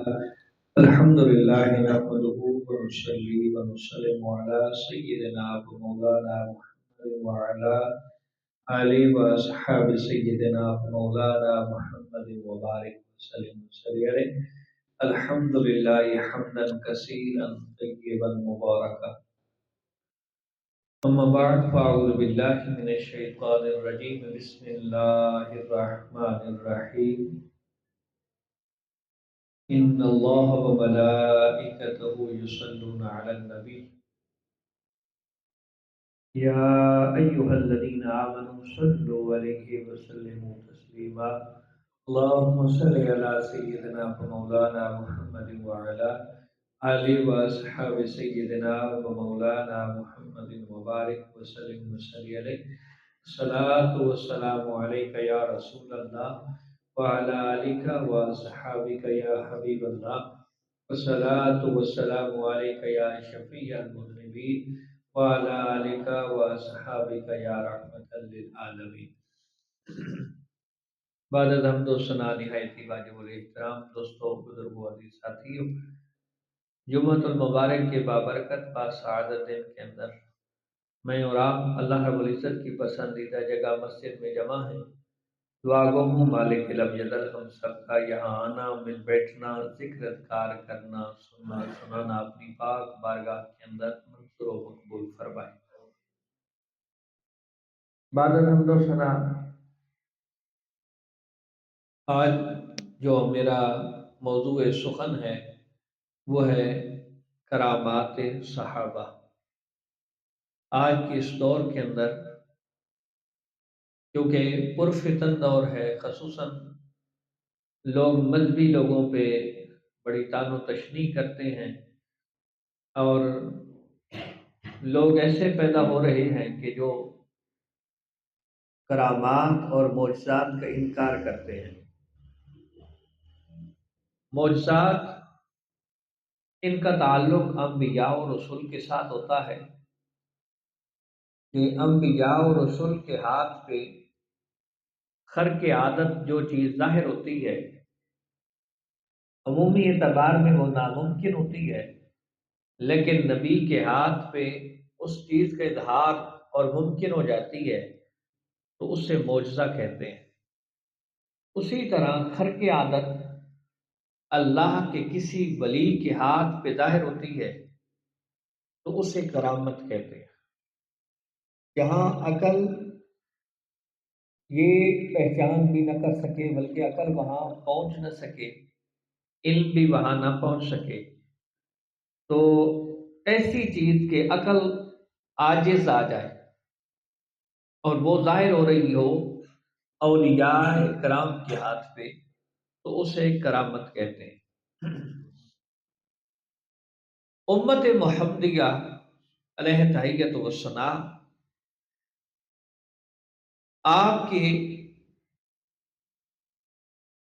الحمد لله نحمده ونصلي ونسلم على سيدنا ومولانا محمد وعلى آله وأصحاب سيدنا ومولانا محمد وبارك وسلم عليه. الحمد لله حمدا كثيرا طيبا مباركا. أما بعد فأعوذ بالله من الشيطان الرجيم. بسم الله الرحمن الرحيم. إن الله وملائكته يصلون على النبي يا أيها الذين آمنوا صلوا عليه وسلموا تسليما. اللهم صل على سيدنا ومولانا محمد وعلى آله وأصحاب سيدنا ومولانا محمد وبارك وسلم عليه. الصلاة والسلام عليك يا رسول الله وعلى آلك وأصحابك يا حبيب الله. والصلاة والسلام عليك يا شفيع المذنبين وعلى آلك وأصحابك يا رحمة للعالمين. بعد از حمد و ثنا نہایت ہی واجب الاحترام دوستوں، بزرگوں، عزیز ساتھیوں، جمعۃ المبارک کے بابرکت باسعادت دن کے اندر میں اور آپ اللہ رب العزت کی پسندیدہ جگہ مسجد میں جمع ہیں. دعا گو ہوں مالک لم یزل ہم سب کا یہاں آنا، مل بیٹھنا، ذکر اذکار کرنا، سننا سنانا اپنی پاک بارگاہ کے اندر منظور و مقبول فرمائے. بعد از حمد و ثنا، آج جو میرا موضوع سخن ہے وہ ہے کرامات صحابہ. آج کے اس دور کے اندر کیونکہ پرفتن دور ہے، خصوصاً لوگ مذہبی لوگوں پہ بڑی طعن و تشنیع کرتے ہیں اور لوگ ایسے پیدا ہو رہے ہیں کہ جو کرامات اور معجزات کا انکار کرتے ہیں. معجزات ان کا تعلق انبیاء و رسول کے ساتھ ہوتا ہے کہ انبیاء و رسول کے ہاتھ پہ خرق عادت جو چیز ظاہر ہوتی ہے عمومی اعتبار میں وہ ناممکن ہوتی ہے، لیکن نبی کے ہاتھ پہ اس چیز کا اظہار اور ممکن ہو جاتی ہے تو اس سے معجزہ کہتے ہیں. اسی طرح خرق عادت اللہ کے کسی ولی کے ہاتھ پہ ظاہر ہوتی ہے تو اسے کرامت کہتے ہیں. جہاں عقل یہ پہچان بھی نہ کر سکے بلکہ عقل وہاں پہنچ نہ سکے، علم بھی وہاں نہ پہنچ سکے، تو ایسی چیز کے عقل عاجز آ جائے اور وہ ظاہر ہو رہی ہو اولیاء کرام کے ہاتھ پہ تو اسے کرامت کہتے ہیں. امت محمدیہ علیہ تحیت و ثنا آپ کے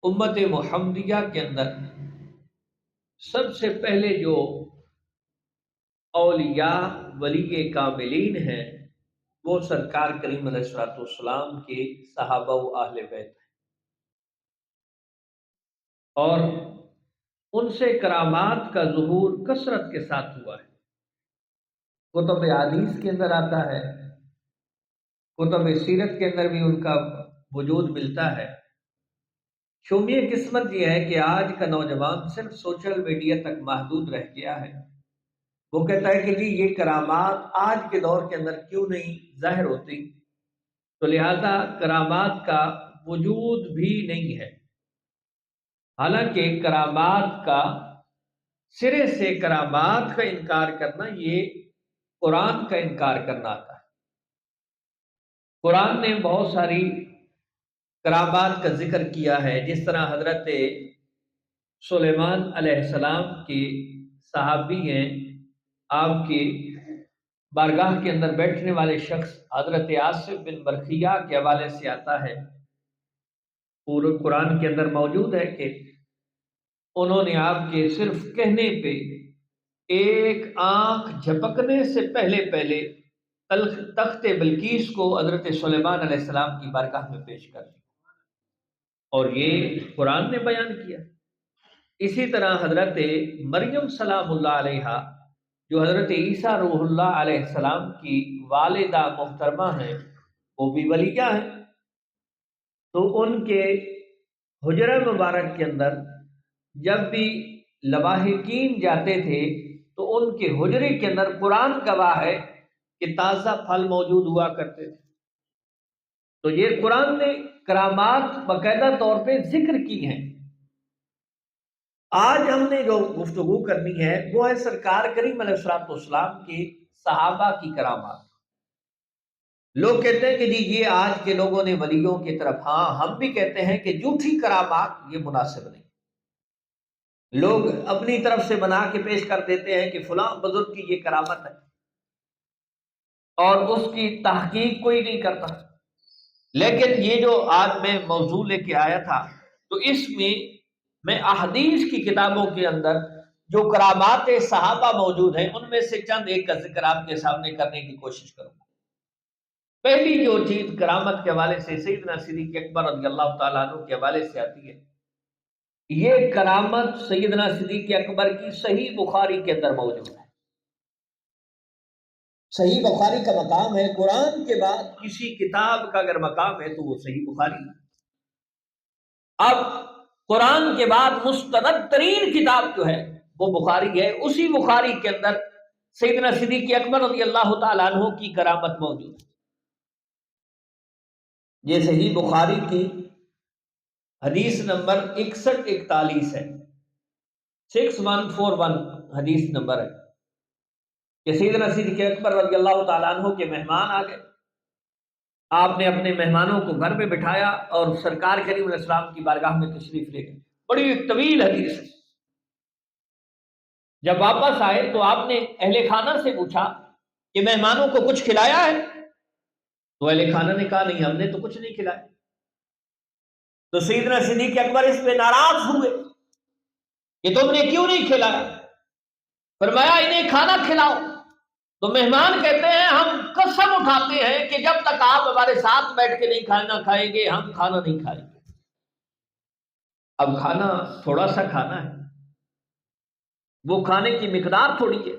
امت محمدیہ کے اندر سب سے پہلے جو اولیاء ولی کاملین ہیں وہ سرکار کریم علیہ الصلوۃ والسلام کے صحابہ و اہل بیت ہیں، اور ان سے کرامات کا ظہور کثرت کے ساتھ ہوا ہے. کتب حدیث کے اندر آتا ہے، کتب سیرت کے اندر بھی ان کا وجود ملتا ہے. شومیہ قسمت یہ ہے کہ آج کا نوجوان صرف سوشل میڈیا تک محدود رہ گیا ہے. وہ کہتا ہے کہ جی یہ کرامات آج کے دور کے اندر کیوں نہیں ظاہر ہوتی، تو لہذا کرامات کا وجود بھی نہیں ہے. حالانکہ کرامات کا سرے سے کرامات کا انکار کرنا یہ قرآن کا انکار کرنا آتا ہے. قرآن نے بہت ساری کرامات کا ذکر کیا ہے، جس طرح حضرت سلیمان علیہ السلام کے صحابی ہیں، آپ کے بارگاہ کے اندر بیٹھنے والے شخص حضرت آصف بن برخیہ کے حوالے سے آتا ہے، پورے قرآن کے اندر موجود ہے کہ انہوں نے آپ کے صرف کہنے پہ ایک آنکھ جھپکنے سے پہلے تخت بلقیس کو حضرت سلیمان علیہ السلام کی بارگاہ میں پیش کر دیا، اور یہ قرآن نے بیان کیا. اسی طرح حضرت مریم سلام اللہ علیہا جو حضرت عیسیٰ روح اللہ علیہ السلام کی والدہ محترمہ ہیں، وہ بھی ولیہ ہیں، تو ان کے حجرہ مبارک کے اندر جب بھی لواحقین جاتے تھے تو ان کے حجرے کے اندر قرآن گواہ ہے کہ تازہ پھل موجود ہوا کرتے تھے۔ تو یہ قرآن نے کرامات باقاعدہ طور پہ ذکر کی ہیں۔ آج ہم نے جو گفتگو کرنی ہے وہ ہے سرکار کریم علیہ الصلوۃ والسلام کے صحابہ کی کرامات۔ لوگ کہتے ہیں کہ جی یہ آج کے لوگوں نے ولیوں کی طرف، ہاں ہم بھی کہتے ہیں کہ جھوٹی کرامات یہ مناسب نہیں۔ لوگ اپنی طرف سے بنا کے پیش کر دیتے ہیں کہ فلاں بزرگ کی یہ کرامت ہے اور اس کی تحقیق کوئی نہیں کرتا۔ لیکن یہ جو آج میں موضوع لے کے آیا تھا تو اس میں احادیث کی کتابوں کے اندر جو کرامات صحابہ موجود ہیں ان میں سے چند ایک کا ذکر آپ کے سامنے کرنے کی کوشش کروں گا۔ پہلی جو چیز کرامت کے حوالے سے سیدنا صدیق اکبر رضی اللہ تعالیٰ عنہ کے حوالے سے آتی ہے، یہ کرامت سیدنا صدیق اکبر کی صحیح بخاری کے اندر موجود ہے۔ صحیح بخاری کا مقام ہے، قرآن کے بعد کسی کتاب کا اگر مقام ہے تو وہ صحیح بخاری ہے۔ اب قرآن کے بعد مستند ترین کتاب جو ہے وہ بخاری ہے، اسی بخاری کے اندر سیدنا صدیق اکبر رضی اللہ تعالیٰ عنہ کی کرامت موجود ہے۔ یہ صحیح بخاری کی حدیث نمبر 6141 ہے، 6141 حدیث نمبر ہے کہ سیدنا صدیق اکبر رضی اللہ تعالیٰ عنہ کے مہمان آ گئے، آپ نے اپنے مہمانوں کو گھر میں بٹھایا اور سرکار کریم علیہ السلام کی بارگاہ میں تشریف لے گئے۔ بڑی طویل حدیث ہے۔ جب واپس آئے تو آپ نے اہل خانہ سے پوچھا کہ مہمانوں کو کچھ کھلایا ہے؟ تو اہل خانہ نے کہا نہیں، ہم نے تو کچھ نہیں کھلایا۔ تو سیدنا صدیق اکبر اس پہ ناراض ہوئے کہ تم نے کیوں نہیں کھلایا؟ فرمایا انہیں کھانا کھلاؤ۔ تو مہمان کہتے ہیں ہم قسم اٹھاتے ہیں کہ جب تک آپ ہمارے ساتھ بیٹھ کے نہیں کھانا کھائیں گے ہم کھانا نہیں کھائیں گے۔ اب کھانا تھوڑا سا کھانا ہے، وہ کھانے کی مقدار تھوڑی ہے،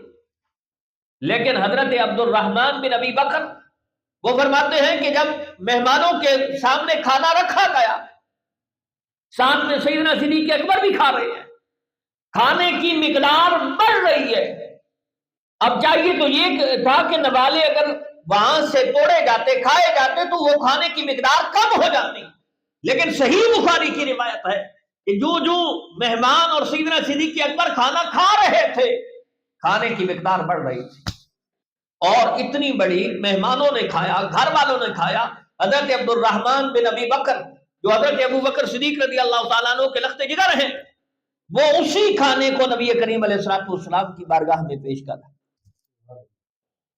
لیکن حضرت عبد الرحمن بن ابی بکر وہ فرماتے ہیں کہ جب مہمانوں کے سامنے کھانا رکھا گیا، ساتھ میں سیدنا صدیق اکبر بھی کھا رہے ہیں، کھانے کی مقدار بڑھ رہی ہے۔ اب چاہیے تو یہ تھا کہ نوالے اگر وہاں سے توڑے جاتے کھائے جاتے تو وہ کھانے کی مقدار کم ہو جاتی، لیکن صحیح بخاری کی روایت ہے کہ جو مہمان اور سیدنا صدیق اکبر کھانا کھا رہے تھے کھانے کی مقدار بڑھ رہی تھی، اور اتنی بڑی مہمانوں نے کھایا، گھر والوں نے کھایا۔ حضرت عبد الرحمن بن ابی بکر جو حضرت ابو بکر صدیق رضی اللہ تعالیٰ عنہ کے لخت جگر ہیں، وہ اسی کھانے کو نبی کریم علیہ الصلوۃ والسلام کی بارگاہ میں پیش کر رہے۔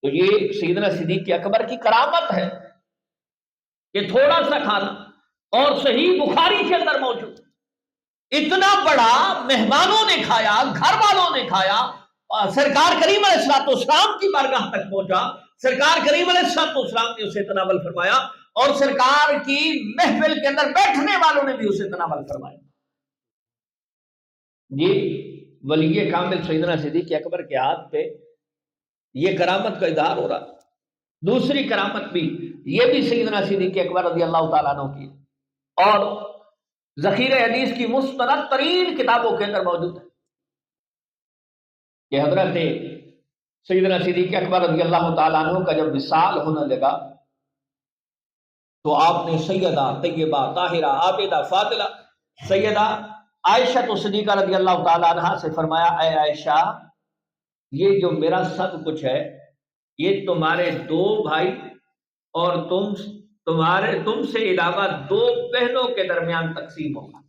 تو یہ سیدنا صدیق اکبر کی کرامت ہے کہ تھوڑا سا کھانا، اور صحیح بخاری کے اندر موجود اتنا بڑا مہمانوں نے کھایا، گھر والوں نے کھایا، سرکار کریم علیہ الصلوۃ والسلام کی بارگاہ تک پہنچا، سرکار کریم علیہ الصلوۃ والسلام نے اسے تناول فرمایا، اور سرکار کی محفل کے اندر بیٹھنے والوں نے بھی اسے تناول فرمایا۔ یہ ولی کامل سیدنا صدیق اکبر کے ہاتھ پہ یہ کرامت کا اظہار ہو رہا۔ دوسری کرامت بھی یہ بھی سیدنا صدیق اکبر رضی اللہ تعالیٰ عنہ کی، اور ذخیرہ حدیث کی مستند ترین کتابوں کے اندر موجود ہے کہ حضرت سیدنا صدیق اکبر رضی اللہ تعالیٰ عنہ کا جب وصال ہونے لگا تو آپ نے سیدہ طیبہ طاہرہ عابدہ فاضلہ سیدہ عائشہ تو صدیقہ رضی اللہ تعالیٰ عنہ سے فرمایا، اے عائشہ، یہ جو میرا سب کچھ ہے یہ تمہارے دو بھائی اور تم سے علاوہ دو بہنوں کے درمیان تقسیم ہوگا۔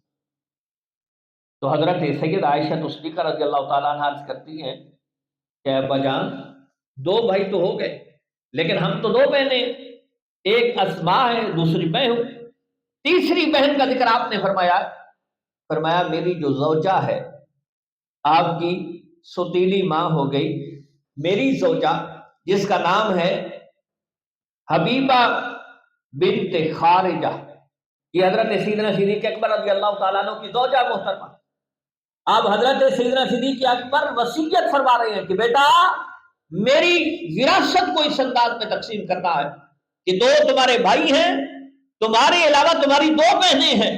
تو حضرت سیدہ عائشہ صدیقہ رضی اللہ تعالیٰ عنہ عرض کرتی ہیں کہ ابا جان، دو بھائی تو ہو گئے لیکن ہم تو دو بہنیں، ایک اسماء ہے دوسری میں ہوں۔ تیسری بہن کا ذکر آپ نے فرمایا میری جو زوجہ ہے، آپ کی سوتیلی ماں ہو گئی، میری زوجہ جس کا نام ہے حبیبہ بنت خارجہ، یہ حضرت سیدنا صدیق اکبر رضی اللہ تعالیٰ عنہ کی زوجہ محترمہ، اب حضرت سیدنا صدیق اکبر وصیت فرما رہے ہیں کہ بیٹا میری وراثت کو اس انداز میں تقسیم کرنا ہے کہ دو تمہارے بھائی ہیں، تمہارے علاوہ تمہاری دو بہنیں ہیں۔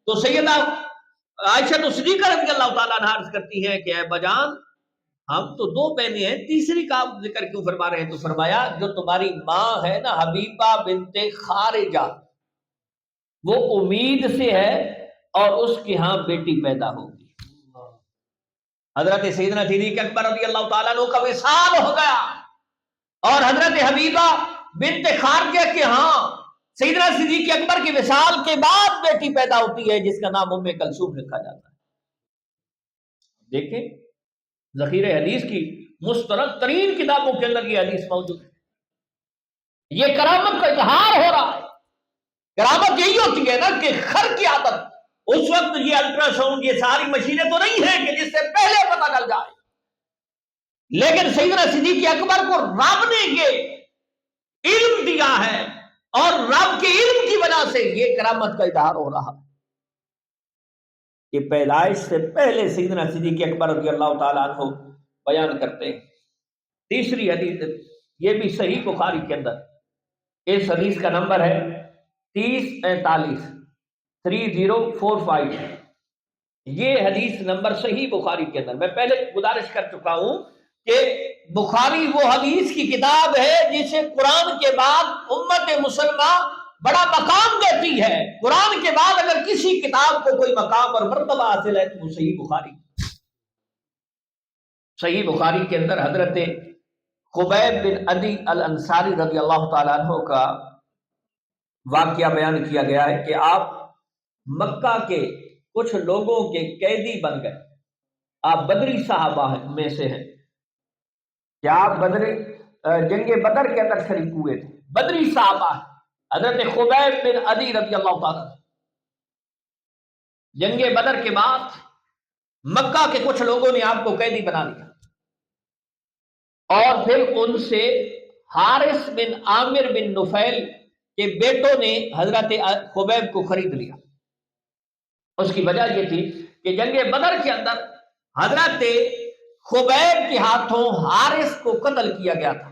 تو سیدہ عائشہ صدیقہ رضی اللہ تعالیٰ عنہا عرض کرتی ہے کہ اے بجان، ہم تو دو بہنیں ہیں، تیسری کا آپ ذکر کیوں فرما رہے ہیں؟ تو فرمایا جو تمہاری ماں ہے نا حبیبہ بنت خارجہ، وہ امید سے ہے اور اس کے ہاں بیٹی پیدا ہوگی۔ حضرت سیدنا صدیق اکبر رضی اللہ تعالیٰ عنہ کا وصال ہو گیا اور حضرت حبیبہ بنت خارجہ کے ہاں سیدنا صدیق اکبر کے وصال کے بعد بیٹی پیدا ہوتی ہے جس کا نام ام کلثوم رکھا جاتا ہے۔ دیکھیں ذخیرہ حدیث کی مستند ترین کتابوں کے اندر یہ حدیث موجود ہے۔ یہ کرامت کا اظہار ہو رہا ہے۔ کرامت یہی ہوتی ہے نا کہ خر کی عادت، اس وقت یہ الٹرا ساؤنڈ یہ ساری مشینیں تو نہیں ہیں کہ جس سے پہلے پتہ چل جائے، لیکن سیدنا صدیق اکبر کو رب نے یہ علم دیا ہے اور رب کے علم کی وجہ سے یہ کرامت کا اظہار ہو رہا ہے کہ پیدائش سے پہلے سیدنا صدیق اکبر رضی اللہ تعالیٰ عنہ بیان کرتے ہیں۔ تیسری حدیث یہ بھی صحیح بخاری کے اندر، اس حدیث کا نمبر ہے 3045 3045۔ یہ حدیث نمبر صحیح بخاری کے اندر، میں پہلے گزارش کر چکا ہوں کہ بخاری وہ حدیث کی کتاب ہے جسے قرآن کے بعد امت مسلمہ بڑا مقام دیتی ہے۔ قرآن کے بعد اگر کسی کتاب کو کوئی مقام اور مرتبہ حاصل ہے تو وہ صحیح بخاری۔ صحیح بخاری کے اندر حضرت خبیب بن عدی الانصاری رضی اللہ تعالیٰ عنہ کا واقعہ بیان کیا گیا ہے کہ آپ مکہ کے کچھ لوگوں کے قیدی بن گئے۔ آپ بدری صحابہ میں سے ہیں کہ آپ جنگ بدر کے اندر شریک ہوئے تھے، بدری صحابہ ہیں۔ حضرت خبیب بن عدی رضی اللہ تعالیٰ جنگ بدر کے بعد مکہ کے کچھ لوگوں نے آپ کو قیدی بنا لیا اور پھر ان سے حارث بن عامر بن نفیل کے بیٹوں نے حضرت خبیب کو خرید لیا۔ اس کی وجہ یہ تھی کہ جنگ بدر کے اندر حضرت خبیب کے ہاتھوں حارث کو قتل کیا گیا تھا۔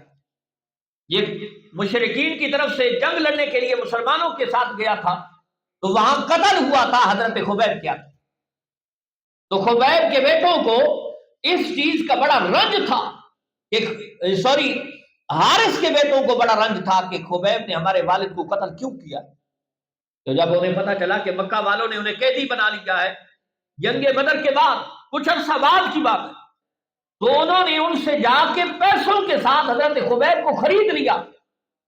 یہ مشرکین کی طرف سے جنگ لڑنے کے لیے مسلمانوں کے ساتھ گیا تھا تو وہاں قتل ہوا تھا حضرت خبیب کیا تھا۔ تو خبیب کے بیٹوں کو اس چیز کا بڑا رنج تھا کہ حارث کے بیٹوں کو بڑا رنج تھا کہ خبیب نے ہمارے والد کو قتل کیوں کیا۔ تو جب انہیں پتا چلا کہ مکہ والوں نے انہیں قیدی بنا لیا ہے جنگ بدر کے بعد کچھ عرصہ بعد کی بات ہے، تو انہوں نے ان سے جا کے پیسوں کے ساتھ حضرت خبیب کو خرید لیا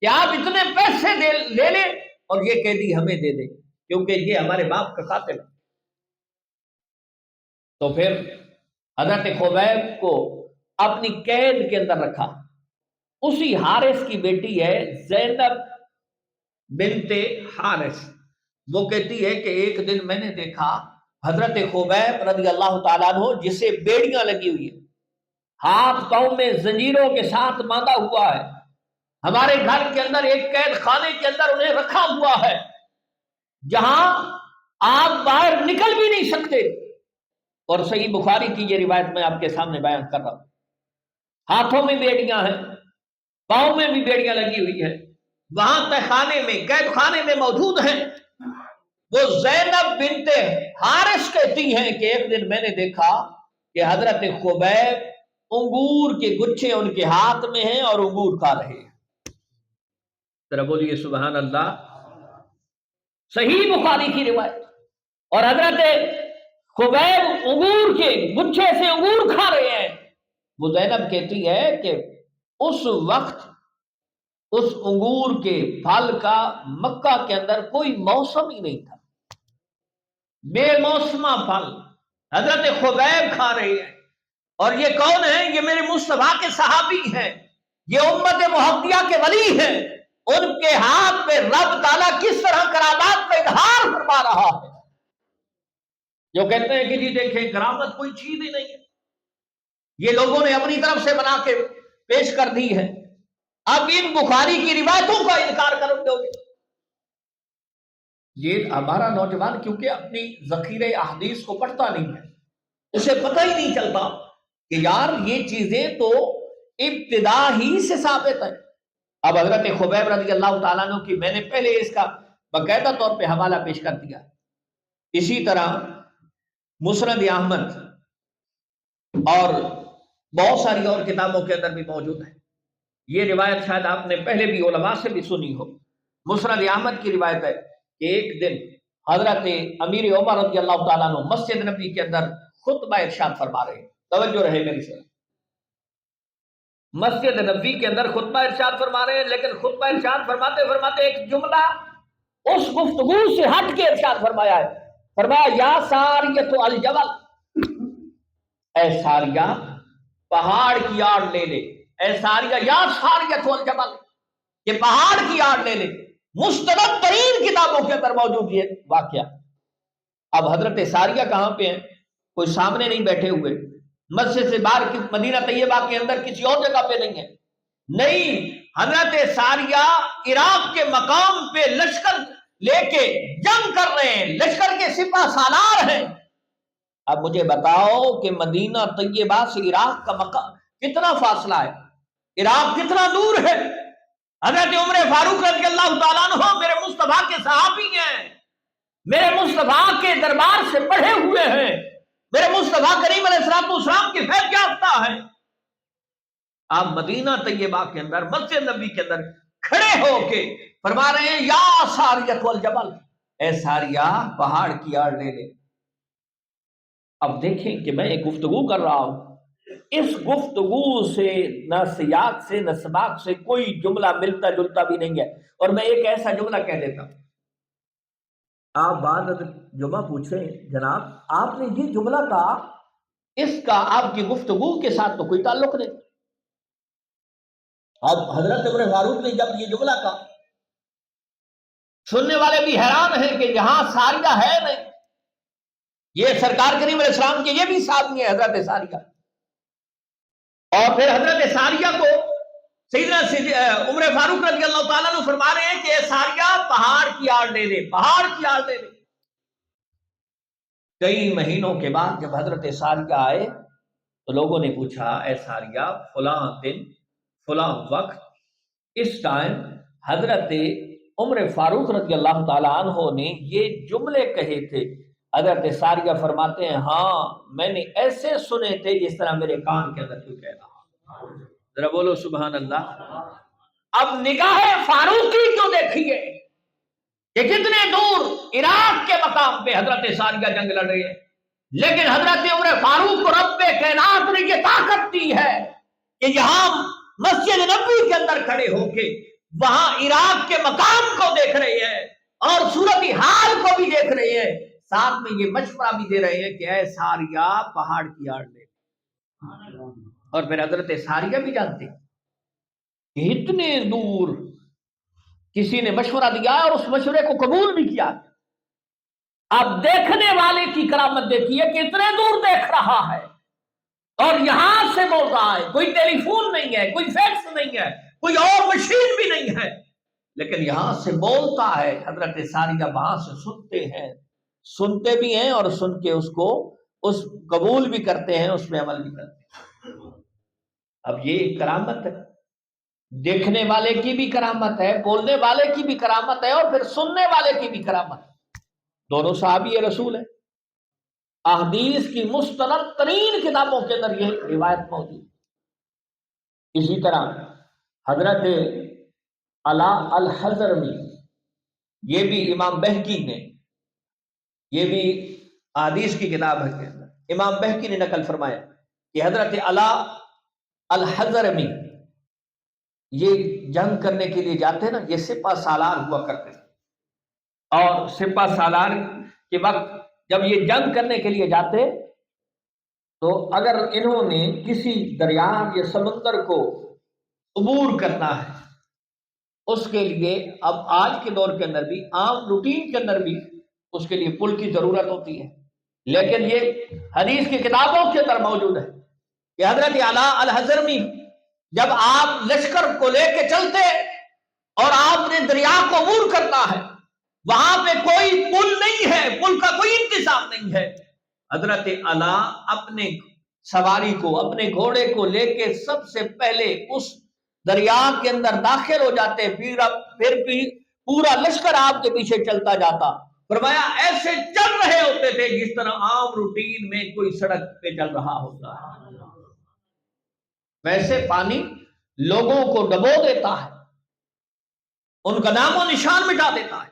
کہ آپ اتنے پیسے لے لیں اور یہ قیدی ہمیں دے دیں کیونکہ یہ ہمارے باپ کا قاتل ہے۔ تو پھر حضرت خبیب کو اپنی قید کے اندر رکھا۔ اسی حارث کی بیٹی ہے زینب بنت حارث، وہ کہتی ہے کہ ایک دن میں نے دیکھا حضرت خبیب رضی اللہ تعالیٰ عنہ جسے بیڑیاں لگی ہوئی ہیں، ہاتھ پاؤں میں زنجیروں کے ساتھ باندھا ہوا ہے، ہمارے گھر کے اندر ایک قید خانے کے اندر انہیں رکھا ہوا ہے جہاں آپ باہر نکل بھی نہیں سکتے۔ اور صحیح بخاری کی یہ روایت میں آپ کے سامنے بیان کر رہا ہوں۔ ہاتھوں میں بیڑیاں ہیں، پاؤں میں بھی بیڑیاں لگی ہوئی ہیں، وہاں تہخانے میں قید خانے میں موجود ہیں۔ وہ زینب بنت حارث کہتی ہیں کہ ایک دن میں نے دیکھا کہ حضرت خبیب انگور کے گچھے ان کے ہاتھ میں ہیں اور انگور کھا رہے ہیں۔ ذرا بولیے سبحان اللہ۔ صحیح بخاری کی روایت، اور حضرت خبیب انگور کے گچھے سے انگور کھا رہے ہیں۔ وہ زینب کہتی ہے کہ اس وقت اس انگور کے پھل کا مکہ کے اندر کوئی موسم ہی نہیں تھا، بے موسمہ پھل حضرت خبیب کھا رہے ہیں۔ اور یہ کون ہیں؟ یہ میرے مصطفیٰ کے صحابی ہیں، یہ امت محمدیہ کے ولی ہیں۔ ان کے ہاتھ پہ رب تعالیٰ کس طرح کرامات کا اظہار فرما رہا ہے، جو کہتے ہیں کہ جی دیکھیں کرامت کوئی چیز ہی نہیں ہے، یہ لوگوں نے اپنی طرف سے بنا کے پیش کر دی ہے۔ اب ان بخاری کی روایتوں کا انکار کر دو گے۔ یہ ہمارا نوجوان کیونکہ اپنی ذخیرہ احادیث کو پڑھتا نہیں ہے، اسے پتہ ہی نہیں چلتا کہ یار یہ چیزیں تو ابتدا ہی سے ثابت ہے۔ اب حضرت خبیب رضی اللہ تعالیٰ عنہ کی میں نے پہلے اس کا باقاعدہ طور پہ حوالہ پیش کر دیا۔ اسی طرح مسند احمد اور بہت ساری اور کتابوں کے اندر بھی موجود ہے۔ یہ روایت شاید آپ نے پہلے بھی علماء سے بھی سنی ہو۔ مسند احمد کی روایت ہے کہ ایک دن حضرت امیر عمر رضی اللہ تعالیٰ عنہ مسجد نبی کے اندر خطبہ ارشاد فرما رہے ہیں، توجہ رہے میری سے، مسجد نبی کے اندر خطبہ ارشاد فرما رہے ہیں، لیکن خطبہ ارشاد فرماتے فرماتے ایک جملہ اس گفتگو سے ہٹ کے ارشاد فرمایا ہے، فرمایا یا ساریۃ الجبل، اے ساریہ پہاڑ کی آڑ لے لے، اے ساریہ یا ساریۃ الجبل، یہ پہاڑ کی آڑ لے لے۔ مستند ترین کتابوں کے اندر موجود یہ واقعہ۔ اب حضرت ساریہ کہاں پہ ہیں؟ کوئی سامنے نہیں بیٹھے ہوئے، مسجد سے باہر مدینہ طیبہ کے اندر کسی اور جگہ پہ نہیں ہے، نہیں، حضرت ساریہ عراق کے مقام پہ لشکر لے کے جنگ کر رہے ہیں، لشکر کے سپاہ سالار ہیں۔ اب مجھے بتاؤ کہ مدینہ طیبہ سے عراق کا مقام کتنا فاصلہ ہے، عراق کتنا دور ہے؟ حضرت عمر فاروق رضی اللہ تعالیٰ عنہ میرے مصطفیٰ کے صحابی ہیں، میرے مصطفیٰ کے دربار سے پڑھے ہوئے ہیں، میرے مصطفیٰ کریم علیہ السلام کی فیض یافتہ ہیں۔ آپ مدینہ طیبہ کے اندر مسجد نبی کے اندر کھڑے ہو کے فرما رہے ہیں یا ساریۃ الجبل، اے ساریہ پہاڑ کی آڑ لے لے۔ اب دیکھیں کہ میں ایک گفتگو کر رہا ہوں، اس گفتگو سے نہ سیاق سے نہ سباق سے کوئی جملہ ملتا جلتا بھی نہیں ہے، اور میں ایک ایسا جملہ کہہ دیتا ہوں۔ آپ بعد جمعہ پوچھیں جناب آپ نے یہ جملہ کہا، اس کا آپ کی گفتگو کے ساتھ تو کوئی تعلق نہیں۔ اب حضرت عمر فاروق نے جب یہ جملہ کہا، سننے والے بھی حیران ہیں کہ جہاں ساریہ ہے نہیں، یہ سرکار کریم علیہ السلام کے یہ بھی ساتھی ہیں حضرت ساریہ، اور پھر حضرت ساریہ کو سیدنا عمر فاروق رضی اللہ تعالیٰ عنہ فرما رہے ہیں کہ اے ساریہ پہاڑ کی آڑ لے لے، پہاڑ کی آڑ لے لے۔ کئی مہینوں کے بعد جب حضرت ساریہ آئے تو لوگوں نے پوچھا اے ساریہ فلاں دن فلاں وقت اس ٹائم حضرت عمر فاروق رضی اللہ تعالیٰ عنہ نے یہ جملے کہے تھے۔ حضرت ساریہ فرماتے ہیں ہاں میں نے ایسے سنے تھے جس طرح میرے کان کے اندر کوئی کہہ رہا، ذرا بولو سبحان اللہ۔ اب نگاہ فاروقی جو دیکھیے کہ کتنے دور عراق کے مقام پہ حضرت ساریہ جنگ لڑ رہی ہے، لیکن حضرت عمر فاروق کو رب کائنات نے یہ طاقت دی ہے کہ یہاں مسجد نبی کے اندر کھڑے ہو کے وہاں عراق کے مقام کو دیکھ رہے ہیں اور صورت حال کو بھی دیکھ رہے ہیں، ساتھ میں یہ مشورہ بھی دے رہے ہیں کہ اے ساریہ پہاڑ کی آڑ لے۔ اور پھر حضرت ساریہ بھی جانتے کہ اتنے دور کسی نے مشورہ دیا اور اس مشورے کو قبول بھی کیا۔ اب دیکھنے والے کی کرامت دیکھیے کہ اتنے دور دیکھ رہا ہے اور یہاں سے بول رہا ہے، کوئی ٹیلی فون نہیں ہے، کوئی فیکس نہیں ہے، کوئی اور مشین بھی نہیں ہے، لیکن یہاں سے بولتا ہے۔ حضرت ساریہ وہاں سے سنتے ہیں، سنتے بھی ہیں اور سن کے اس کو قبول بھی کرتے ہیں، اس میں عمل بھی کرتے ہیں۔ اب یہ کرامت ہے، دیکھنے والے کی بھی کرامت ہے، بولنے والے کی بھی کرامت ہے، اور پھر سننے والے کی بھی کرامت ہے۔ دونوں صحابی رسول ہیں، احادیث کی مستند ترین کتابوں کے اندر یہ روایت موجود ہے۔ اسی طرح حضرت علا الحضرمی، یہ بھی امام بہقی نے، یہ بھی احادیث کی کتاب ہے کے اندر امام بہقی نے نقل فرمایا کہ حضرت علا الحضرمی یہ جنگ کرنے کے لیے جاتے نا، یہ سپہ سالار ہوا کرتے تھے، اور سپہ سالار کے وقت جب یہ جنگ کرنے کے لیے جاتے تو اگر انہوں نے کسی دریا یا سمندر کو عبور کرنا ہے، اس کے لیے اب آج کے دور کے اندر بھی عام روٹین کے اندر بھی اس کے لیے پل کی ضرورت ہوتی ہے، لیکن یہ حدیث کی کتابوں کے اندر موجود ہے کہ حضرت علا الحضرمی جب آپ لشکر کو لے کے چلتے اور آپ نے دریا کو عبور کرنا ہے، وہاں پہ کوئی پل نہیں ہے، پل کا کوئی انتظام نہیں ہے، حضرت علا اپنے سواری کو، اپنے گھوڑے کو لے کے سب سے پہلے اس دریا کے اندر داخل ہو جاتے، پھر بھی پورا لشکر آپ کے پیچھے چلتا جاتا۔ فرمایا ایسے چل رہے ہوتے تھے جس طرح عام روٹین میں کوئی سڑک پہ چل رہا ہوتا ہے، ویسے پانی لوگوں کو ڈبو دیتا ہے، ان کا نام و نشان مٹا دیتا ہے۔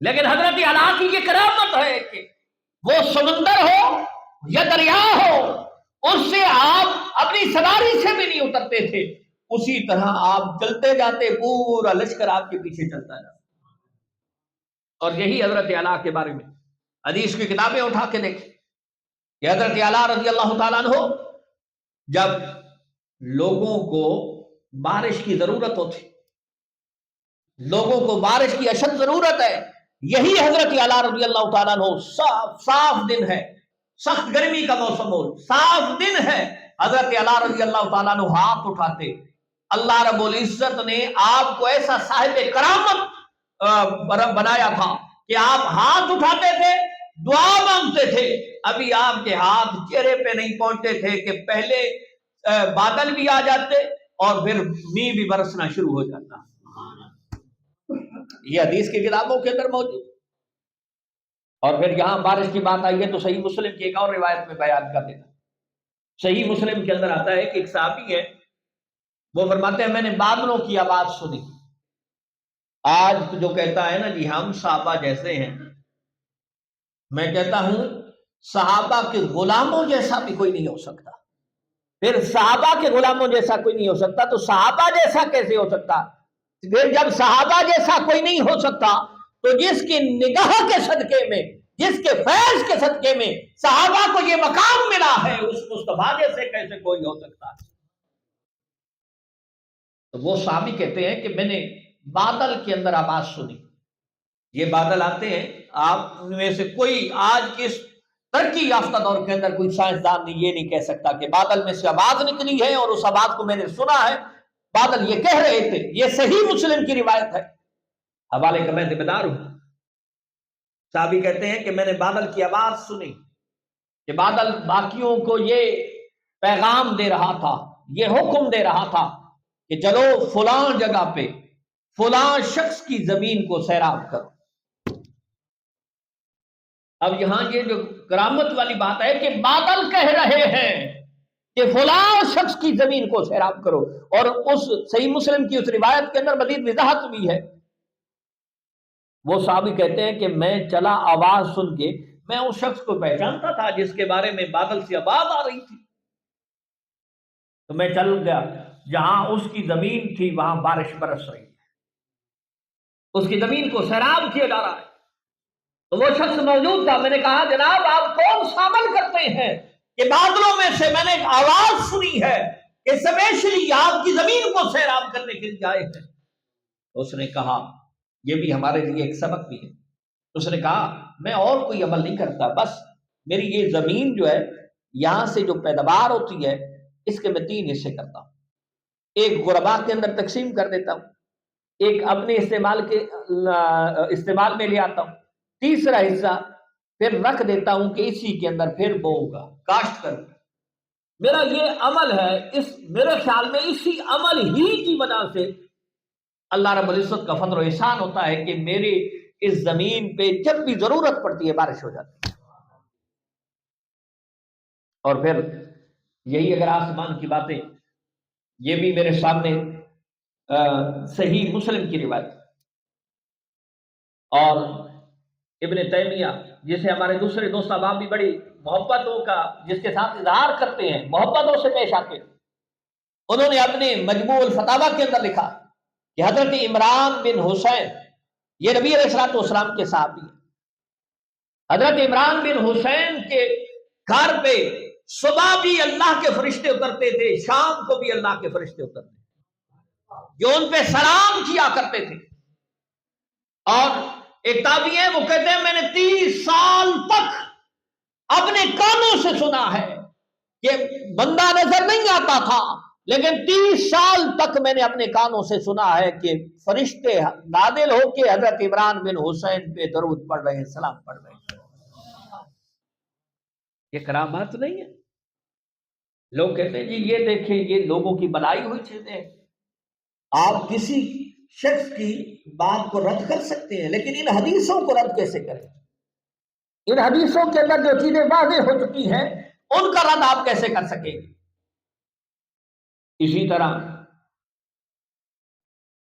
لیکن حضرت علا کی یہ کرامت ہے کہ وہ سمندر ہو یا دریا ہو، اس سے آپ اپنی سواری سے بھی نہیں اترتے تھے، اسی طرح آپ چلتے جاتے، پورا لشکر آپ کے پیچھے چلتا جاتا۔ اور یہی حضرت علا کے بارے میں حدیث کی کتابیں اٹھا کے دیکھیں کہ حضرت علا رضی اللہ تعالیٰ عنہ جب لوگوں کو بارش کی ضرورت ہوتی، لوگوں کو بارش کی اشد ضرورت ہے، یہی حضرت علا رضی اللہ تعالیٰ عنہ صاف دن ہے، سخت گرمی کا موسم ہو، صاف دن ہے، حضرت علا رضی اللہ تعالیٰ عنہ ہاتھ اٹھاتے، اللہ رب العزت نے آپ کو ایسا صاحب کرامت بنایا تھا کہ آپ ہاتھ اٹھاتے تھے، دعا مانگتے تھے، ابھی آپ کے ہاتھ چہرے پہ نہیں پہنچتے تھے کہ پہلے بادل بھی آ جاتے اور پھر می بھی برسنا شروع ہو جاتا۔ یہ حدیث کی کتابوں کے اندر موجود۔ اور پھر یہاں بارش کی بات آئی ہے تو صحیح مسلم کی ایک اور روایت میں بیان کر دیتا۔ صحیح مسلم کے اندر آتا ہے کہ ایک صحابی ہے، وہ فرماتے ہیں میں نے بادلوں کی آواز سنی۔ آج جو کہتا ہے نا جی ہم صحابہ جیسے ہیں، میں کہتا ہوں صحابہ کے غلاموں جیسا بھی کوئی نہیں ہو سکتا، پھر صحابہ کے غلاموں جیسا کوئی نہیں ہو سکتا تو صحابہ جیسا کیسے ہو سکتا؟ پھر جب صحابہ جیسا کوئی نہیں ہو سکتا تو جس کی نگاہ کے صدقے میں، جس کے فیض کے صدقے میں صحابہ کو یہ مقام ملا ہے، اس مصطفیٰ جیسے کیسے کوئی ہو سکتا ہے؟ تو وہ صحابی کہتے ہیں کہ میں نے بادل کے اندر آواز سنی۔ یہ بادل آتے ہیں، آپ میں سے کوئی آج کی اس ترقی یافتہ دور کے اندر کوئی سائنسدان یہ نہیں کہہ سکتا کہ بادل میں سے آواز نکلی ہے اور اس آواز کو میں نے سنا ہے، بادل یہ کہہ رہے تھے۔ یہ صحیح مسلم کی روایت ہے، حوالے کا میں ذمہ دار ہوں۔ صحابی کہتے ہیں کہ میں نے بادل کی آواز سنی کہ بادل باقیوں کو یہ پیغام دے رہا تھا، یہ حکم دے رہا تھا کہ چلو فلاں جگہ پہ فلاں شخص کی زمین کو سیراب کرو۔ اب یہاں یہ جو کرامت والی بات ہے کہ بادل کہہ رہے ہیں کہ فلاں شخص کی زمین کو سیراب کرو، اور اس صحیح مسلم کی اس روایت کے اندر مزید وضاحت بھی ہے۔ وہ صحابی کہتے ہیں کہ میں چلا، آواز سن کے میں اس شخص کو پہچانتا تھا جس کے بارے میں بادل سے آواز آ رہی تھی، تو میں چل گیا جہاں اس کی زمین تھی، وہاں بارش برس رہی ہے، اس کی زمین کو سیراب کیا جا رہا ہے۔ تو وہ شخص موجود تھا، میں نے کہا جناب آپ کون سا عمل کرتے ہیں کہ بادلوں میں سے میں نے آواز سنی ہے کہ اسپیشلی آپ کی زمین کو سیراب کرنے کے لیے آئے ہیں؟ اس نے کہا یہ بھی ہمارے لیے ایک سبق بھی ہے۔ اس نے کہا میں اور کوئی عمل نہیں کرتا، بس میری یہ زمین جو ہے یہاں سے جو پیداوار ہوتی ہے اس کے میں 3 حصے کرتا ہوں، ایک غربا کے اندر تقسیم کر دیتا ہوں، ایک اپنے استعمال میں لے آتا ہوں، تیسرا حصہ پھر رکھ دیتا ہوں کہ اسی کے اندر پھر بوؤں گا، کاشت کروں گا۔ میرا یہ عمل ہے، میرے خیال میں اسی عمل ہی کی وجہ سے اللہ رب العزت کا فضل و احسان ہوتا ہے کہ میری اس زمین پہ جب بھی ضرورت پڑتی ہے بارش ہو جاتی ہے۔ اور پھر یہی اگر آسمان کی باتیں، یہ بھی میرے سامنے صحیح مسلم کی روایت، اور ابن تیمیہ جسے ہمارے دوسرے دوست احباب بھی بڑی محبتوں کا جس کے ساتھ اظہار کرتے ہیں، محبتوں سے پیش آتے ہیں، انہوں نے اپنے مجموع الفتاوی کے اندر لکھا کہ حضرت عمران بن حسین، یہ نبی علیہ الصلوۃ والسلام کے صحابی ہیں، حضرت عمران بن حسین کے گھر پہ صبح بھی اللہ کے فرشتے اترتے تھے، شام کو بھی اللہ کے فرشتے اترتے تھے جو ان پہ سلام کیا کرتے تھے۔ اور ایک تابعی ہے، وہ کہتے ہیں میں نے 30 سال تک اپنے کانوں سے سنا ہے کہ بندہ نظر نہیں آتا تھا، لیکن 30 سال تک میں نے اپنے کانوں سے سنا ہے کہ فرشتے نازل ہو کے حضرت عمران بن حسین پہ درود پڑھ رہے ہیں، سلام پڑھ رہے ہیں۔ یہ کرامات نہیں ہے. لوگ کہتے ہیں جی یہ دیکھیں یہ لوگوں کی بنائی ہوئی چیزیں ہیں. آپ کسی شخص کی بات کو رد کر سکتے ہیں لیکن ان حدیثوں کو رد کیسے کریں؟ ان حدیثوں کے اندر جو چیزیں واضح ہو چکی ہیں ان کا رد آپ کیسے کر سکیں گے؟ اسی طرح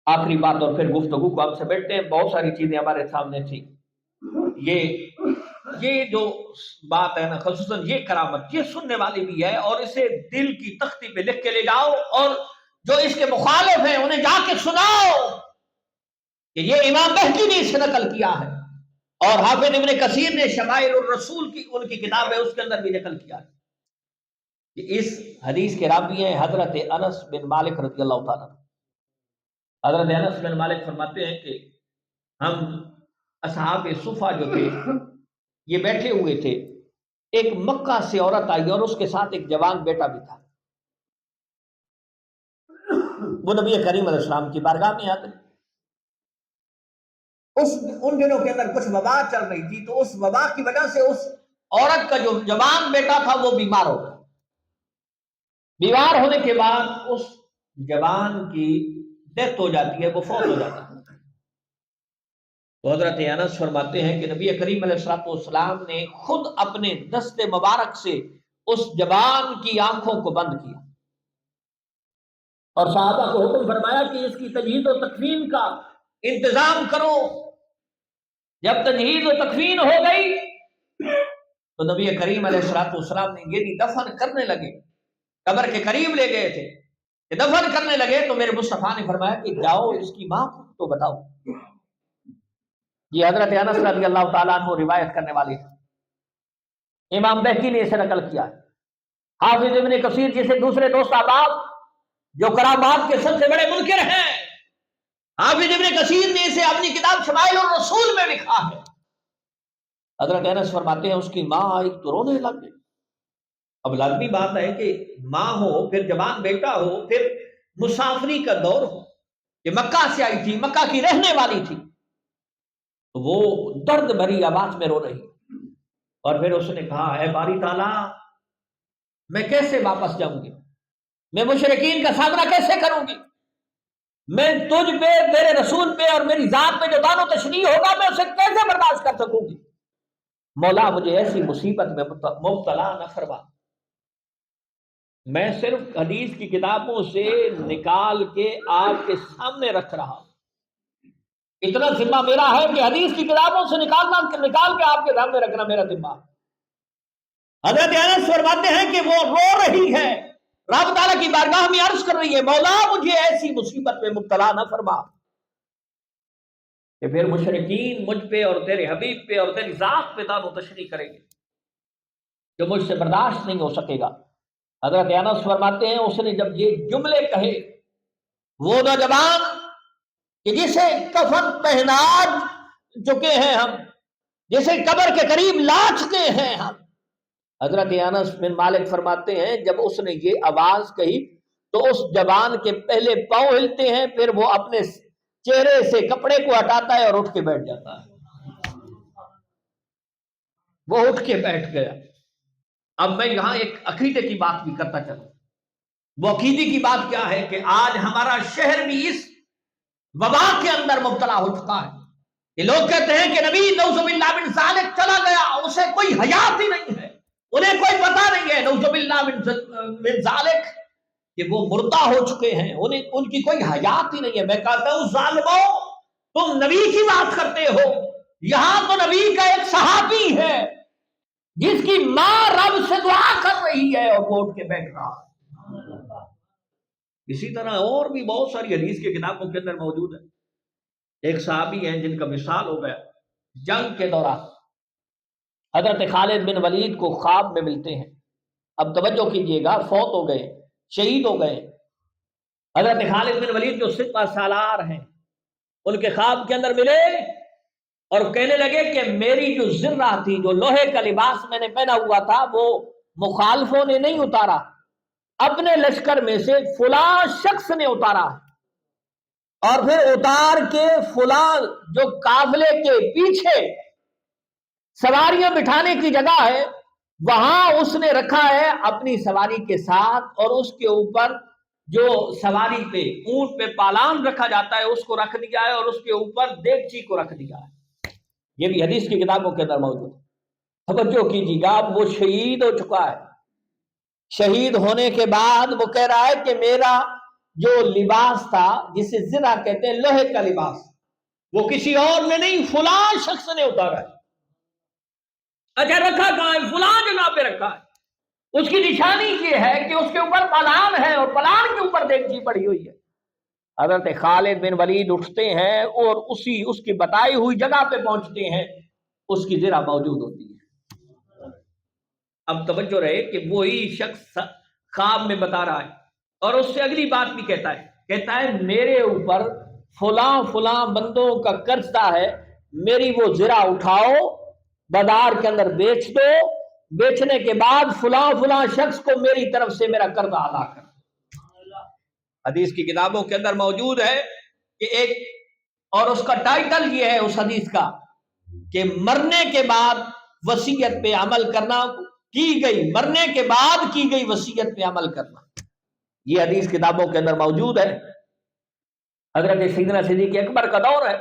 آخری بات اور پھر گفتگو کو آپ سے بیٹھتے ہیں. بہت ساری چیزیں ہمارے سامنے تھی. یہ جو بات ہے نا خصوصاً یہ کرامت یہ سننے والی بھی ہے اور اسے دل کی تختی پہ لکھ کے لے جاؤ اور جو اس کے مخالف ہیں انہیں جا کے سناؤ کہ یہ امام بہقی نے اسے نقل کیا ہے اور حافظ ابن کثیر نے شمائل الرسول کی ان کی کتاب ہے اس کے اندر بھی نقل کیا ہے. اس حدیث کے راوی ہیں حضرت انس بن مالک رضی اللہ تعالیٰ. حضرت انس بن مالک فرماتے ہیں کہ ہم اصحاب صفہ جو تھے یہ بیٹھے ہوئے تھے. ایک مکہ سے عورت آئی اور اس کے ساتھ ایک جوان بیٹا بھی تھا. وہ نبی کریم علیہ السلام کی بارگاہ میں آتے. ان دنوں کے اندر کچھ وبا چل رہی تھی تو اس وبا کی وجہ سے اس عورت کا جو جوان بیٹا تھا وہ بیمار ہو گیا. بیمار ہونے کے بعد اس جوان کی ڈیتھ ہو جاتی ہے, وہ فوت ہو جاتا ہے. تو حضرت انس فرماتے ہیں کہ نبی کریم علیہ السلام نے خود اپنے دست مبارک سے اس جوان کی آنکھوں کو بند کیا اور صحابہ کو حکم فرمایا کہ اس کی تجہیز و تکفین کا انتظام کرو. جب تجہیز و تکفین ہو گئی تو نبی کریم علیہ السلام نے یہ بھی دفن کرنے لگے, قبر کے قریب لے گئے تھے کہ دفن کرنے لگے تو میرے مصطفیٰ نے فرمایا کہ جاؤ اس کی ماں کو تو بتاؤ. یہ حضرت انس رضی اللہ تعالیٰ عنہ روایت کرنے والے ہیں. امام بہقی نے اسے نقل کیا ہے. حافظ ابن کثیر جسے دوسرے دوست احباب جو کرامات کے سب سے بڑے منکر ہیں, حافظ ابن کثیر نے اسے اپنی کتاب شمائل الرسول میں لکھا ہے. حضرت انس فرماتے ہیں اس کی ماں آئی تو رونے لگ گئی. اب لازمی بات ہے کہ ماں ہو پھر جوان بیٹا ہو پھر مسافری کا دور ہو, یہ مکہ سے آئی تھی مکہ کی رہنے والی تھی تو وہ درد بھری آواز میں رو رہی اور پھر اس نے کہا اے باری تعالیٰ میں کیسے واپس جاؤں گی, میں مشرکین کا سامنا کیسے کروں گی, میں تجھ پہ تیرے رسول پہ اور میری ذات پہ جو دان و تشریح ہوگا میں اسے کیسے برداشت کر سکوں گی. مولا مجھے ایسی مصیبت میں مبتلا نہ فرما. میں صرف حدیث کی کتابوں سے نکال کے آپ کے سامنے رکھ رہا ہوں. اتنا ذمہ میرا ہے کہ حدیث کی کتابوں سے نکال کے آپ کے سامنے رکھنا میرا ذمہ. حضرت انس فرماتے ہیں کہ وہ رو رہی ہے, رب تعالیٰ کی بارگاہ میں عرض کر رہی ہے مولا مجھے ایسی مصیبت میں مبتلا نہ فرما کہ پھر مشرکین مجھ پہ اور تیرے حبیب پہ اور تیری ذات پہ دان و تشریح کریں گے جو مجھ سے برداشت نہیں ہو سکے گا. حضرت انس فرماتے ہیں اس نے جب یہ جملے کہے وہ نوجوان کہ جسے کفن پہنا چکے ہیں ہم, جسے قبر کے قریب لا چکے ہیں ہم, حضرت انس بن مالک فرماتے ہیں جب اس نے یہ آواز کہی تو اس جوان کے پہلے پاؤں ہلتے ہیں پھر وہ اپنے چہرے سے کپڑے کو ہٹاتا ہے اور اٹھ کے بیٹھ جاتا ہے. وہ اٹھ کے بیٹھ گیا. اب میں یہاں ایک عقیدے کی بات بھی کرتا چلوں. وہ عقیدے کی بات کیا ہے کہ آج ہمارا شہر بھی اس وبا کے اندر مبتلا ہو چکا ہے. یہ لوگ کہتے ہیں کہ نبی نعوذ باللہ من ذالک چلا گیا, اسے کوئی حیات ہی نہیں ہے, انہیں کوئی پتہ نہیں ہے نعوذ باللہ من ذالک کہ وہ مردہ ہو چکے ہیں, ان کی کوئی حیات ہی نہیں ہے. میں کہتا ہوں ظالمو تم نبی کی بات کرتے ہو, یہاں تو نبی کا ایک صحابی ہے جس کی ماں رب سے دعا کر رہی ہے اور وہ اٹھ کے بیٹھ رہا ہے. اسی طرح اور بھی بہت ساری حدیث کی کتابوں کے اندر موجود ہے. ایک صحابی ہیں جن کا وصال ہو گیا جنگ کے دوران. حضرت خالد بن ولید کو خواب میں ملتے ہیں. اب توجہ کیجئے گا, فوت ہو گئے, شہید ہو گئے. حضرت خالد بن ولید جو سپہ سالار ہیں ان کے خواب کے اندر ملے اور کہنے لگے کہ میری جو زرہ تھی, جو لوہے کا لباس میں نے پہنا ہوا تھا, وہ مخالفوں نے نہیں اتارا, اپنے لشکر میں سے فلاں شخص نے اتارا اور پھر اتار کے فلاں جو قافلے کے پیچھے سواریاں بٹھانے کی جگہ ہے وہاں اس نے رکھا ہے اپنی سواری کے ساتھ، اور اس کے اوپر جو سواری پہ اونٹ پہ پالان رکھا جاتا ہے اس کو رکھ دیا ہے، اور اس کے اوپر دیگچی کو رکھ دیا ہے۔ یہ بھی حدیث کی کتابوں کے اندر موجود ہے۔ توجہ کیجیے گا، وہ شہید ہو چکا ہے۔ شہید ہونے کے بعد وہ کہہ رہا ہے کہ میرا جو لباس تھا، جسے زرہ کہتے ہیں، لوہے کا لباس، وہ کسی اور نے نہیں، فلاں شخص نے اتارا ہے۔ اچھا رکھا کہاں ہے؟ فلاں جگہ پہ رکھا ہے۔ اس کی نشانی یہ ہے کہ اس کے اوپر پلان ہے، اور پلان کے اوپر دیگچی پڑی ہوئی ہے۔ حضرت خالد بن ولید اٹھتے ہیں اور اس کی بتائی ہوئی جگہ پہ پہنچتے ہیں، اس کی زرہ موجود ہوتی ہے۔ اب توجہ رہے کہ وہی شخص خواب میں بتا رہا ہے، اور اس سے اگلی بات بھی کہتا ہے میرے اوپر فلاں فلاں بندوں کا قرض ہے، میری وہ زرہ اٹھاؤ، بازار کے اندر بیچ دو، بیچنے کے بعد فلاں فلاں شخص کو میری طرف سے میرا قرض ادا کر۔ حدیث کی کتابوں کے اندر موجود ہے کہ ایک، اور اس کا ٹائٹل یہ ہے اس حدیث کا کہ مرنے کے بعد وصیت پہ عمل کرنا، کی گئی مرنے کے بعد کی گئی وصیت پہ عمل کرنا۔ یہ حدیث کتابوں کے اندر موجود ہے۔ حضرت سیدنا صدیق اکبر کا دور ہے،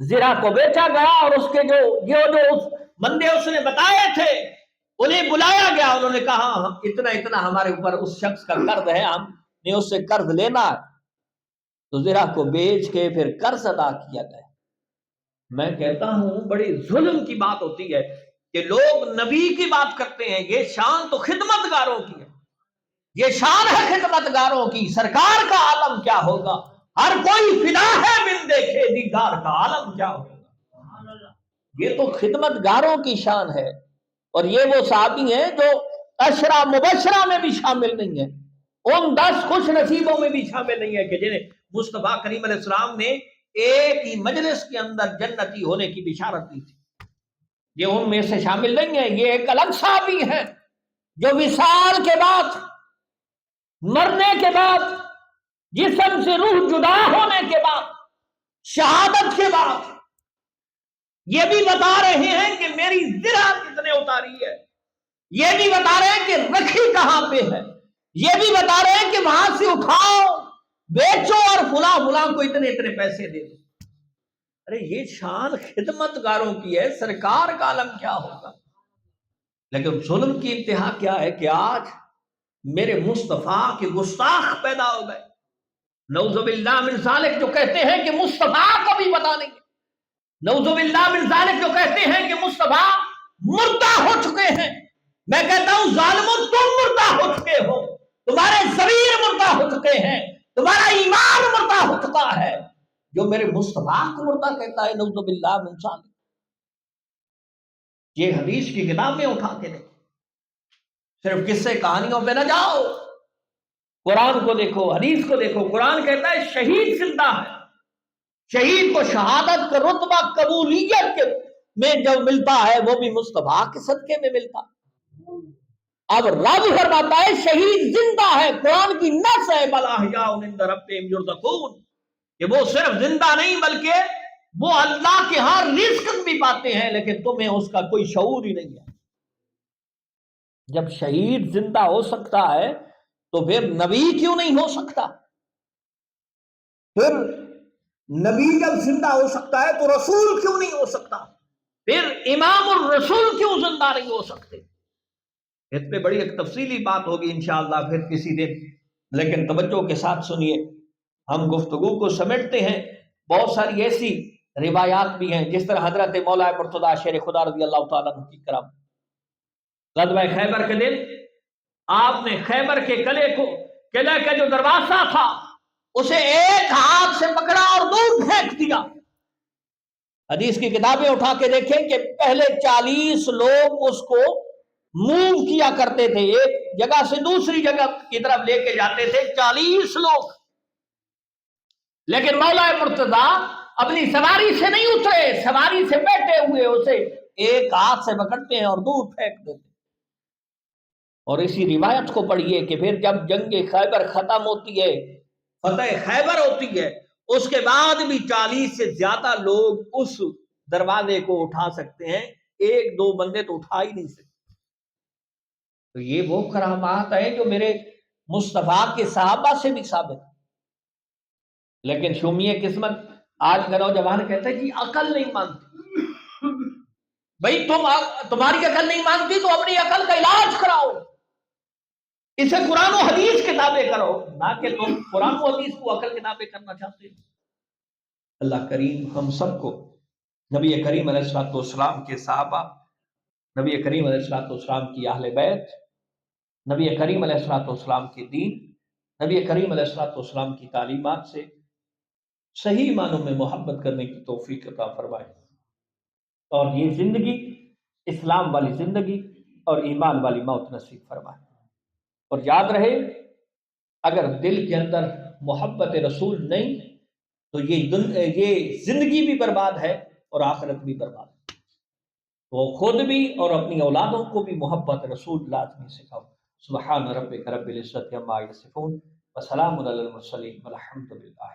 زرہ کو بیچا گیا، اور اس کے جو اس بندے اس نے بتائے تھے انہیں بلایا گیا، انہوں نے کہا اتنا اتنا ہمارے اوپر اس شخص کا قرض ہے، ہم نے اس سے قرض لینا ہے۔ تو زرہ کو بیچ کے پھر قرض ادا کیا گیا۔ میں کہتا ہوں بڑی ظلم کی بات ہوتی ہے کہ لوگ نبی کی بات کرتے ہیں، یہ شان تو خدمت گاروں کی ہے، یہ شان ہے خدمت گاروں کی۔ سرکار کا عالم کیا ہوگا، ہر کوئی فدا ہے بن دیکھے دیدار کا عالم کیا ہوگا۔ یہ تو خدمت گاروں کی شان ہے، اور یہ وہ صحابی ہیں جو عشرہ مبشرہ میں بھی شامل نہیں ہیں، ان 10 خوش نصیبوں میں بھی شامل نہیں ہے کہ جنہیں مصطفیٰ کریم علیہ السلام نے ایک ہی مجلس کے اندر جنتی ہونے کی بشارت دی تھی۔ یہ ان میں سے شامل نہیں ہے۔ یہ ایک الگ صحابی ہے جو وصال کے بعد، مرنے کے بعد، جسم سے روح جدا ہونے کے بعد، شہادت کے بعد یہ بھی بتا رہے ہیں کہ میری زرہ کتنے اتاری ہے، یہ بھی بتا رہے ہیں کہ رکھی کہاں پہ ہے، یہ بھی بتا رہے ہیں کہ وہاں سے اٹھاؤ، بیچو، اور فلاں فلاں کو اتنے اتنے پیسے دے دو۔ ارے یہ شان خدمت گاروں کی ہے، سرکار کا عالم کیا ہوگا۔ لیکن ظلم کی انتہا کیا ہے کہ آج میرے مصطفیٰ کے گستاخ پیدا ہو گئے، نعوذ باللہ من ذالک، جو کہتے ہیں کہ مصطفیٰ کو بھی پتا نہیں ہے، نعوذ باللہ من ذالک، جو کہتے ہیں کہ مصطفیٰ مردہ ہو چکے ہیں۔ میں کہتا ہوں ظالموں، تم مردہ ہو چکے ہو، تمہارے ضمیر مردہ ہو چکے ہیں، تمہارا ایمان مردہ ہو چکا ہے۔ جو میرے مصطفیٰ کو مردہ کہتا ہے، نعوذ باللہ من ذالک۔ یہ حدیث کی کتابیں اٹھا کے دیکھو، صرف قصے کہانیوں پہ نہ جاؤ، قرآن کو دیکھو، حدیث کو دیکھو۔ قرآن کہتا ہے شہید زندہ ہے، شہید کو شہادت کا رتبہ قبولیت کے میں جو ملتا ہے وہ بھی مصطفیٰ کے صدقے میں ملتا۔ اب رب فرماتا ہے شہید زندہ ہے، قرآن کی نص ہے، بل احیاء عند ربہم یرزقون، کہ وہ صرف زندہ نہیں بلکہ وہ اللہ کے ہاں رزق بھی پاتے ہیں، لیکن تمہیں اس کا کوئی شعور ہی نہیں ہے۔ جب شہید زندہ ہو سکتا ہے تو پھر نبی کیوں نہیں ہو سکتا؟ پھر نبی جب زندہ ہو سکتا ہے تو رسول کیوں نہیں ہو سکتا؟ پھر امام الرسول کیوں زندہ نہیں ہو سکتے؟ اس پہ بڑی ایک تفصیلی بات ہوگی انشاءاللہ پھر کسی دن، لیکن توجہ کے ساتھ سنیے، ہم گفتگو کو سمیٹتے ہیں۔ بہت ساری ایسی روایات بھی ہیں، جس طرح حضرت مولا مرتضیٰ شیر خدا رضی اللہ تعالیٰ عنہ کی کرام، غزوہ خیبر کے دن آپ نے خیبر کے قلعے کا جو دروازہ تھا اسے ایک ہاتھ سے پکڑا اور دور پھینک دیا۔ حدیث کی کتابیں اٹھا کے دیکھیں کہ پہلے 40 لوگ اس کو موو کیا کرتے تھے، ایک جگہ سے دوسری جگہ کی طرف لے کے جاتے تھے 40 لوگ، لیکن مولا مرتضیٰ اپنی سواری سے نہیں اترے، سواری سے بیٹھے ہوئے اسے ایک ہاتھ سے پکڑتے ہیں اور دور پھینک دیتے۔ اور اسی روایت کو پڑھیے کہ پھر جب جنگ خیبر ختم ہوتی ہے، فتح خیبر ہوتی ہے، اس کے بعد بھی 40 سے زیادہ لوگ اس دروازے کو اٹھا سکتے ہیں، 1-2 بندے تو اٹھا ہی نہیں سکتے۔ تو یہ وہ کرامات ہیں جو میرے مصطفیٰ کے صحابہ سے بھی ثابت ہے۔ لیکن شومی قسمت آج کا نوجوان کہتا ہے کہ عقل نہیں مانتی۔ بھائی تمہاری عقل نہیں مانتی تو اپنی عقل کا علاج کراؤ، اسے قرآن و حدیث کتابیں کرو، نہ کہ تم قرآن و حدیث کو عقل کتابیں کرنا چاہتے ہو۔ اللہ کریم ہم سب کو نبی کریم علیہ الصلوۃ والسلام کے صحابہ، نبی کریم علیہ الصلوۃ والسلام کی اہل بیت، نبی کریم علیہ الصلوۃ والسلام کی دین، نبی کریم علیہ الصلوۃ والسلام کی تعلیمات سے صحیح معنوں میں محبت کرنے کی توفیق عطا فرمائے، اور یہ زندگی اسلام والی زندگی اور ایمان والی موت نصیب فرمائے۔ اور یاد رہے، اگر دل کے اندر محبت رسول نہیں تو یہ زندگی بھی برباد ہے اور آخرت بھی برباد ہے۔ تو خود بھی اور اپنی اولادوں کو بھی محبت رسول لازمی سکھاؤ۔ سبحان ربک رب العزت عما یصفون وسلام علی المرسلین والحمد للہ۔